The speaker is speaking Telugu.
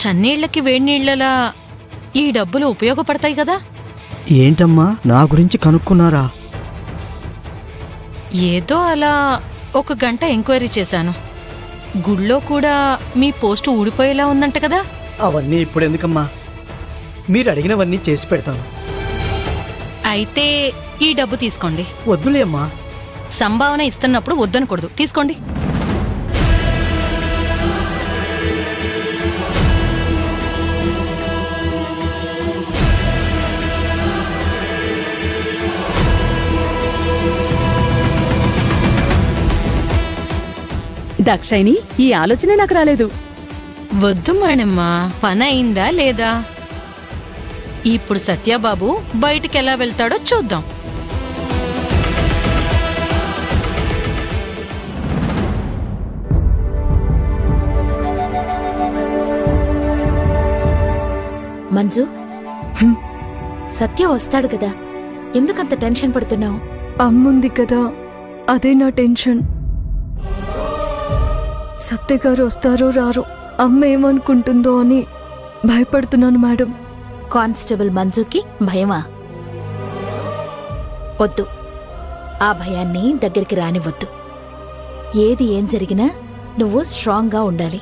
చన్నీళ్లకి వేడినీళ్లలా ఈ డబ్బులు ఉపయోగపడతాయి కదా? ఏంటమ్మా నా గురించి కనుక్కున్నారా? ఏదో అలా 1 గంట ఎంక్వైరీ చేశాను. గుళ్ళో కూడా మీ పోస్టు ఊడిపోయేలా ఉందంట కదా? అవన్నీ ఇప్పుడు ఎందుకమ్మా, మీరు అడిగినవన్నీ చేసి పెడతాను. అయితే ఈ డబ్బు తీసుకోండి. వద్దులే అమ్మా. సంభావన ఇస్తున్నప్పుడు వద్దనకూడదు. తీసుకోండి. దాక్షాయిని, ఈ ఆలోచనే నాకు రాలేదు. వద్దు మేడమ్మా, పని అయిందా లేదా? ఇప్పుడు సత్యబాబు బయటికెలా వెళ్తాడో చూద్దాం. మంజు, సత్య వస్తాడు కదా, ఎందుకంత టెన్షన్ పడుతున్నావు? అమ్ముంది కదా, అదే నా టెన్షన్. సత్య గారు వస్తారో రారో, అమ్మ ఏమనుకుంటుందో అని భయపడుతున్నాను మేడం. కానిస్టేబుల్ మంజుకి భయమా? వద్దు, ఆ భయాన్ని దగ్గరికి రానివద్దు. ఏది ఏం జరిగినా నువ్వు స్ట్రాంగ్గా ఉండాలి.